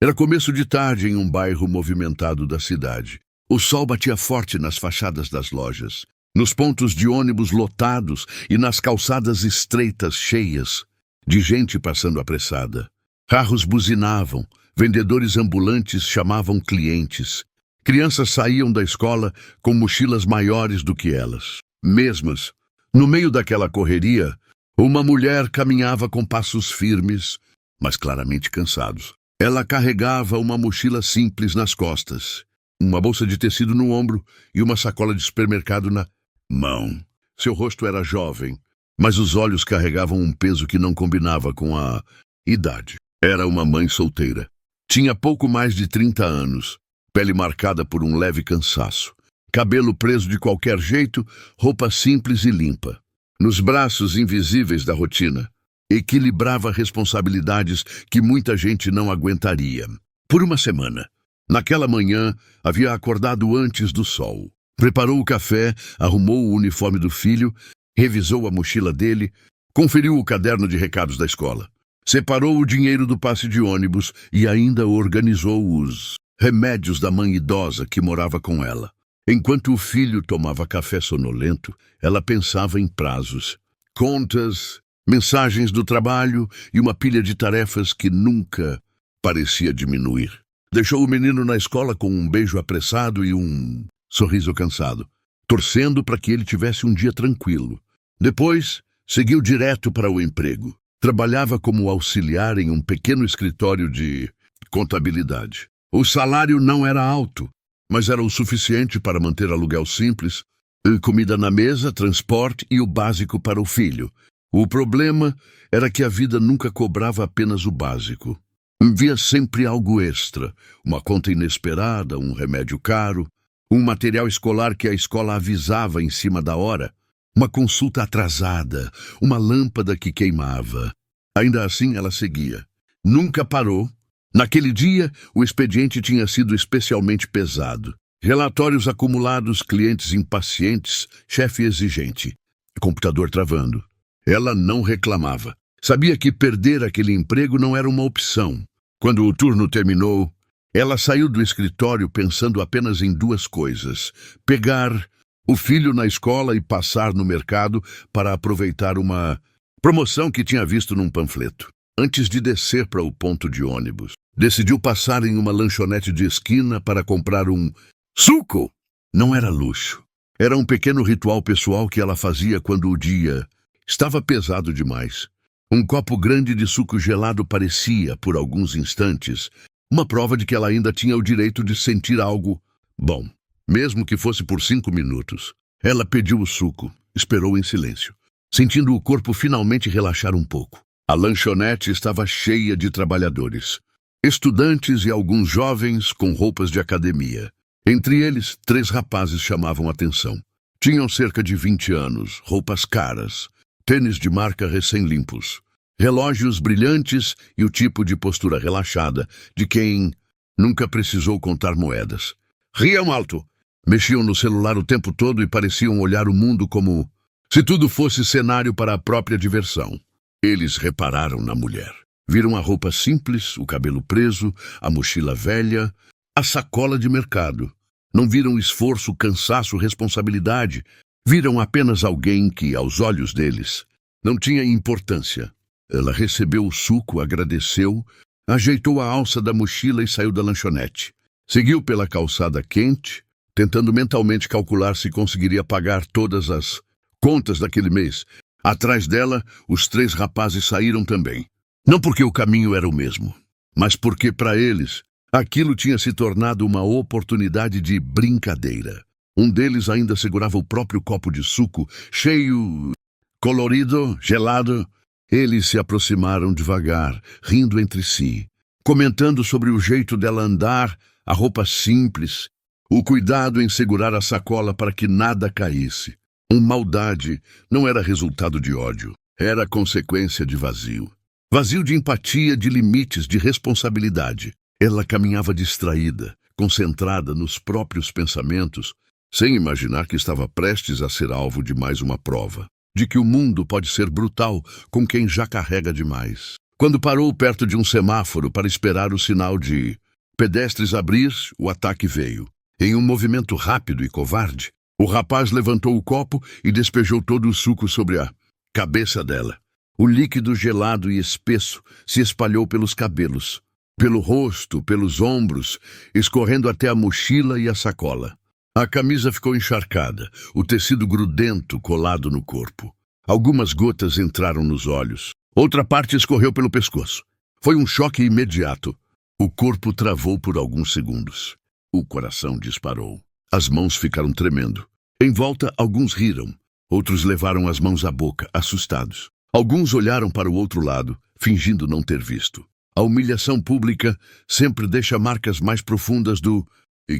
Era começo de tarde em um bairro movimentado da cidade. O sol batia forte nas fachadas das lojas, nos pontos de ônibus lotados e nas calçadas estreitas cheias de gente passando apressada. Carros buzinavam, vendedores ambulantes chamavam clientes. Crianças saíam da escola com mochilas maiores do que elas. Mesmas, no meio daquela correria, uma mulher caminhava com passos firmes, mas claramente cansados. Ela carregava uma mochila simples nas costas, uma bolsa de tecido no ombro e uma sacola de supermercado na mão. Seu rosto era jovem, mas os olhos carregavam um peso que não combinava com a idade. Era uma mãe solteira. Tinha pouco mais de 30 anos, pele marcada por um leve cansaço, cabelo preso de qualquer jeito, roupa simples e limpa. Nos braços invisíveis da rotina, equilibrava responsabilidades que muita gente não aguentaria. Por uma semana, naquela manhã, havia acordado antes do sol. Preparou o café, arrumou o uniforme do filho, revisou a mochila dele, conferiu o caderno de recados da escola, separou o dinheiro do passe de ônibus e ainda organizou os remédios da mãe idosa que morava com ela. Enquanto o filho tomava café sonolento, ela pensava em prazos, contas, mensagens do trabalho e uma pilha de tarefas que nunca parecia diminuir. Deixou o menino na escola com um beijo apressado e um sorriso cansado, torcendo para que ele tivesse um dia tranquilo. Depois, seguiu direto para o emprego. Trabalhava como auxiliar em um pequeno escritório de contabilidade. O salário não era alto, mas era o suficiente para manter aluguel simples, comida na mesa, transporte e o básico para o filho. O problema era que a vida nunca cobrava apenas o básico. Havia sempre algo extra, uma conta inesperada, um remédio caro, um material escolar que a escola avisava em cima da hora, uma consulta atrasada, uma lâmpada que queimava. Ainda assim ela seguia. Nunca parou. Naquele dia, o expediente tinha sido especialmente pesado. Relatórios acumulados, clientes impacientes, chefe exigente. Computador travando. Ela não reclamava. Sabia que perder aquele emprego não era uma opção. Quando o turno terminou, ela saiu do escritório pensando apenas em duas coisas: pegar o filho na escola e passar no mercado para aproveitar uma promoção que tinha visto num panfleto. Antes de descer para o ponto de ônibus, decidiu passar em uma lanchonete de esquina para comprar um suco. Não era luxo. Era um pequeno ritual pessoal que ela fazia quando o dia estava pesado demais. Um copo grande de suco gelado parecia, por alguns instantes, uma prova de que ela ainda tinha o direito de sentir algo bom, mesmo que fosse por 5 minutos. Ela pediu o suco, esperou em silêncio, sentindo o corpo finalmente relaxar um pouco. A lanchonete estava cheia de trabalhadores, estudantes e alguns jovens com roupas de academia. Entre eles, 3 rapazes chamavam atenção. Tinham cerca de 20 anos, roupas caras, tênis de marca recém-limpos, relógios brilhantes e o tipo de postura relaxada de quem nunca precisou contar moedas. Riam alto, mexiam no celular o tempo todo e pareciam olhar o mundo como se tudo fosse cenário para a própria diversão. Eles repararam na mulher. Viram a roupa simples, o cabelo preso, a mochila velha, a sacola de mercado. Não viram esforço, cansaço, responsabilidade. Viram apenas alguém que, aos olhos deles, não tinha importância. Ela recebeu o suco, agradeceu, ajeitou a alça da mochila e saiu da lanchonete. Seguiu pela calçada quente, tentando mentalmente calcular se conseguiria pagar todas as contas daquele mês. Atrás dela, os 3 rapazes saíram também. Não porque o caminho era o mesmo, mas porque, para eles, aquilo tinha se tornado uma oportunidade de brincadeira. Um deles ainda segurava o próprio copo de suco, cheio, colorido, gelado. Eles se aproximaram devagar, rindo entre si, comentando sobre o jeito dela andar, a roupa simples, o cuidado em segurar a sacola para que nada caísse. Maldade não era resultado de ódio, era consequência de vazio. Vazio de empatia, de limites, de responsabilidade. Ela caminhava distraída, concentrada nos próprios pensamentos, sem imaginar que estava prestes a ser alvo de mais uma prova, de que o mundo pode ser brutal com quem já carrega demais. Quando parou perto de um semáforo para esperar o sinal de pedestres abrir, o ataque veio. Em um movimento rápido e covarde, o rapaz levantou o copo e despejou todo o suco sobre a cabeça dela. O líquido gelado e espesso se espalhou pelos cabelos, pelo rosto, pelos ombros, escorrendo até a mochila e a sacola. A camisa ficou encharcada, o tecido grudento colado no corpo. Algumas gotas entraram nos olhos. Outra parte escorreu pelo pescoço. Foi um choque imediato. O corpo travou por alguns segundos. O coração disparou. As mãos ficaram tremendo. Em volta, alguns riram. Outros levaram as mãos à boca, assustados. Alguns olharam para o outro lado, fingindo não ter visto. A humilhação pública sempre deixa marcas mais profundas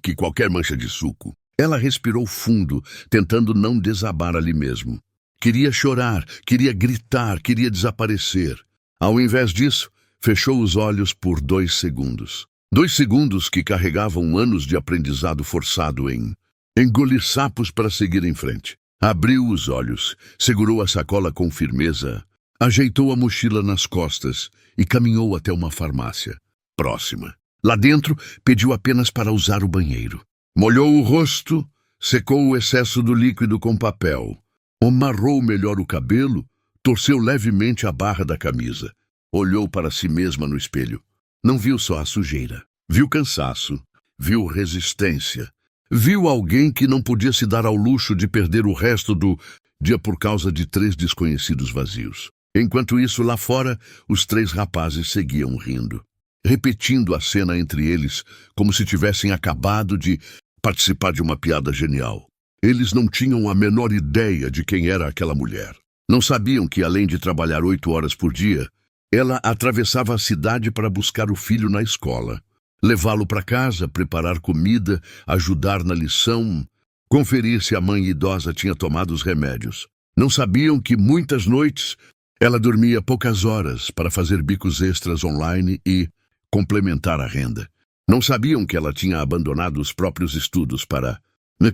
que qualquer mancha de suco. Ela respirou fundo, tentando não desabar ali mesmo. Queria chorar, queria gritar, queria desaparecer. Ao invés disso, fechou os olhos por 2 segundos. 2 segundos que carregavam anos de aprendizado forçado em engolir sapos para seguir em frente. Abriu os olhos, segurou a sacola com firmeza, ajeitou a mochila nas costas e caminhou até uma farmácia próxima. Lá dentro, pediu apenas para usar o banheiro. Molhou o rosto, secou o excesso do líquido com papel, amarrou melhor o cabelo, torceu levemente a barra da camisa. Olhou para si mesma no espelho. Não viu só a sujeira. Viu cansaço, viu resistência. Viu alguém que não podia se dar ao luxo de perder o resto do dia por causa de 3 desconhecidos vazios. Enquanto isso, lá fora, os 3 rapazes seguiam rindo, repetindo a cena entre eles como se tivessem acabado de participar de uma piada genial. Eles não tinham a menor ideia de quem era aquela mulher. Não sabiam que, além de trabalhar 8 horas por dia, ela atravessava a cidade para buscar o filho na escola, levá-lo para casa, preparar comida, ajudar na lição, conferir se a mãe idosa tinha tomado os remédios. Não sabiam que muitas noites ela dormia poucas horas para fazer bicos extras online e complementar a renda. Não sabiam que ela tinha abandonado os próprios estudos para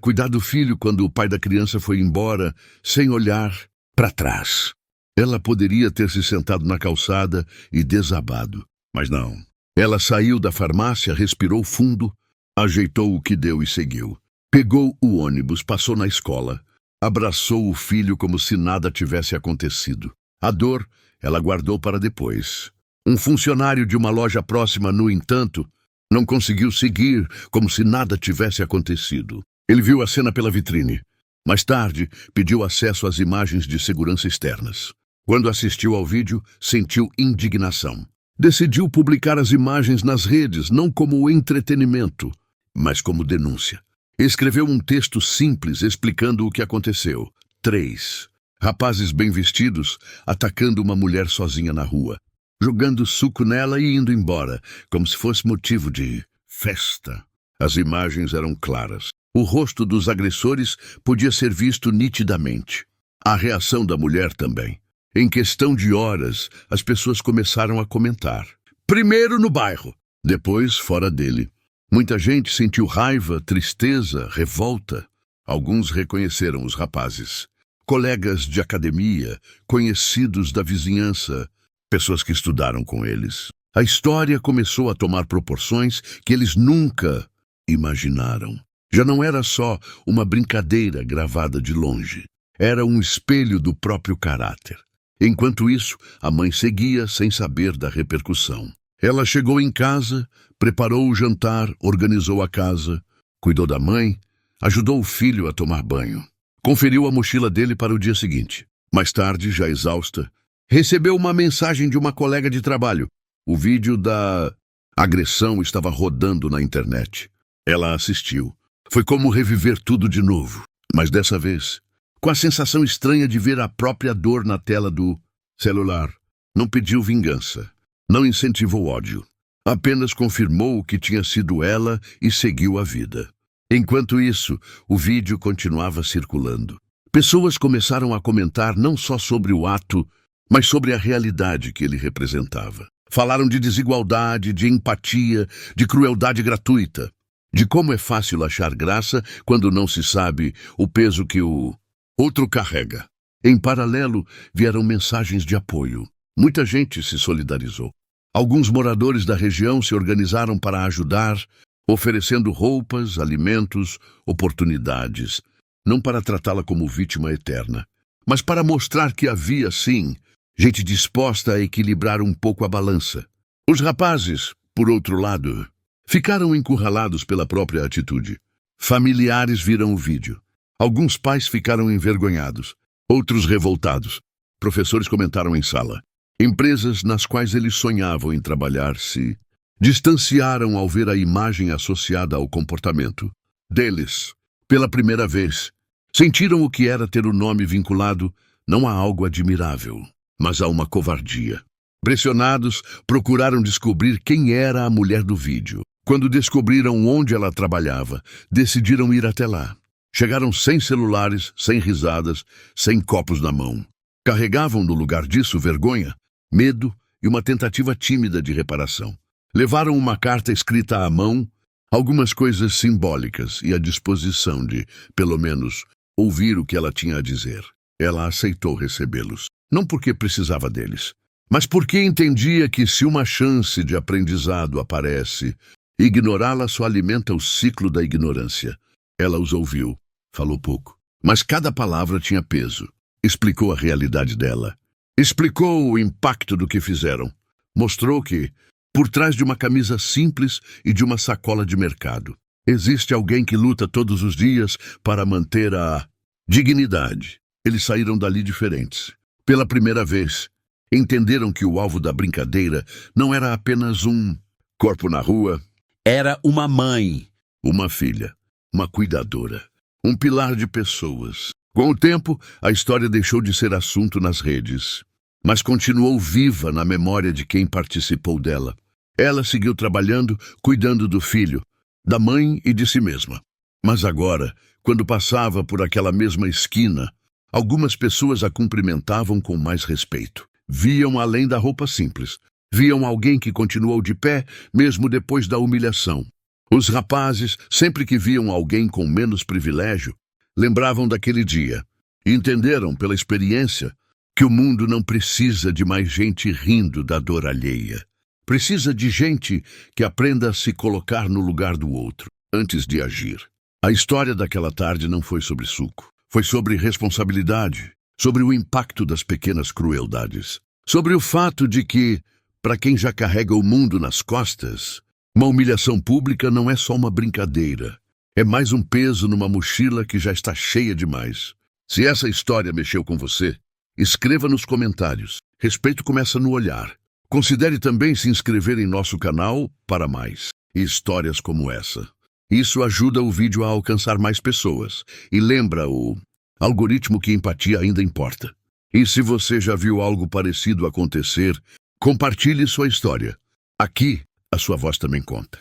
cuidar do filho quando o pai da criança foi embora, sem olhar para trás. Ela poderia ter se sentado na calçada e desabado, mas não. Ela saiu da farmácia, respirou fundo, ajeitou o que deu e seguiu. Pegou o ônibus, passou na escola, abraçou o filho como se nada tivesse acontecido. A dor, ela guardou para depois. Um funcionário de uma loja próxima, no entanto, não conseguiu seguir como se nada tivesse acontecido. Ele viu a cena pela vitrine. Mais tarde, pediu acesso às imagens de segurança externas. Quando assistiu ao vídeo, sentiu indignação. Decidiu publicar as imagens nas redes, não como entretenimento, mas como denúncia. Escreveu um texto simples explicando o que aconteceu. 3 rapazes bem vestidos atacando uma mulher sozinha na rua, jogando suco nela e indo embora, como se fosse motivo de festa. As imagens eram claras. O rosto dos agressores podia ser visto nitidamente. A reação da mulher também. Em questão de horas, as pessoas começaram a comentar. Primeiro no bairro, depois fora dele. Muita gente sentiu raiva, tristeza, revolta. Alguns reconheceram os rapazes. Colegas de academia, conhecidos da vizinhança, pessoas que estudaram com eles. A história começou a tomar proporções que eles nunca imaginaram. Já não era só uma brincadeira gravada de longe. Era um espelho do próprio caráter. Enquanto isso, a mãe seguia sem saber da repercussão. Ela chegou em casa, preparou o jantar, organizou a casa, cuidou da mãe, ajudou o filho a tomar banho. Conferiu a mochila dele para o dia seguinte. Mais tarde, já exausta, recebeu uma mensagem de uma colega de trabalho. O vídeo da agressão estava rodando na internet. Ela assistiu. Foi como reviver tudo de novo, mas dessa vez, com a sensação estranha de ver a própria dor na tela do celular. Não pediu vingança, não incentivou ódio. Apenas confirmou que tinha sido ela e seguiu a vida. Enquanto isso, o vídeo continuava circulando. Pessoas começaram a comentar não só sobre o ato, mas sobre a realidade que ele representava. Falaram de desigualdade, de empatia, de crueldade gratuita, de como é fácil achar graça quando não se sabe o peso que o outro carrega. Em paralelo, vieram mensagens de apoio. Muita gente se solidarizou. Alguns moradores da região se organizaram para ajudar, oferecendo roupas, alimentos, oportunidades, não para tratá-la como vítima eterna, mas para mostrar que havia, sim, gente disposta a equilibrar um pouco a balança. Os rapazes, por outro lado, ficaram encurralados pela própria atitude. Familiares viram o vídeo. Alguns pais ficaram envergonhados, outros revoltados. Professores comentaram em sala. Empresas nas quais eles sonhavam em trabalhar se distanciaram ao ver a imagem associada ao comportamento deles. Pela primeira vez, sentiram o que era ter o nome vinculado não a algo admirável, mas a uma covardia. Pressionados, procuraram descobrir quem era a mulher do vídeo. Quando descobriram onde ela trabalhava, decidiram ir até lá. Chegaram sem celulares, sem risadas, sem copos na mão. Carregavam no lugar disso vergonha, medo e uma tentativa tímida de reparação. Levaram uma carta escrita à mão, algumas coisas simbólicas e à disposição de, pelo menos, ouvir o que ela tinha a dizer. Ela aceitou recebê-los, não porque precisava deles, mas porque entendia que se uma chance de aprendizado aparece, ignorá-la só alimenta o ciclo da ignorância. Ela os ouviu, falou pouco, mas cada palavra tinha peso. Explicou a realidade dela. Explicou o impacto do que fizeram. Mostrou que, por trás de uma camisa simples e de uma sacola de mercado, existe alguém que luta todos os dias para manter a dignidade. Eles saíram dali diferentes. Pela primeira vez, entenderam que o alvo da brincadeira não era apenas um corpo na rua. Era uma mãe, uma filha, uma cuidadora, um pilar de pessoas. Com o tempo, a história deixou de ser assunto nas redes, mas continuou viva na memória de quem participou dela. Ela seguiu trabalhando, cuidando do filho, da mãe e de si mesma. Mas agora, quando passava por aquela mesma esquina, algumas pessoas a cumprimentavam com mais respeito. Viam além da roupa simples. Viam alguém que continuou de pé, mesmo depois da humilhação. Os rapazes, sempre que viam alguém com menos privilégio, lembravam daquele dia e entenderam pela experiência que o mundo não precisa de mais gente rindo da dor alheia. Precisa de gente que aprenda a se colocar no lugar do outro, antes de agir. A história daquela tarde não foi sobre suco. Foi sobre responsabilidade, sobre o impacto das pequenas crueldades, sobre o fato de que, para quem já carrega o mundo nas costas, uma humilhação pública não é só uma brincadeira. É mais um peso numa mochila que já está cheia demais. Se essa história mexeu com você, escreva nos comentários. Respeito começa no olhar. Considere também se inscrever em nosso canal para mais histórias como essa. Isso ajuda o vídeo a alcançar mais pessoas. E lembra o algoritmo que empatia ainda importa. E se você já viu algo parecido acontecer, compartilhe sua história. Aqui, a sua voz também conta.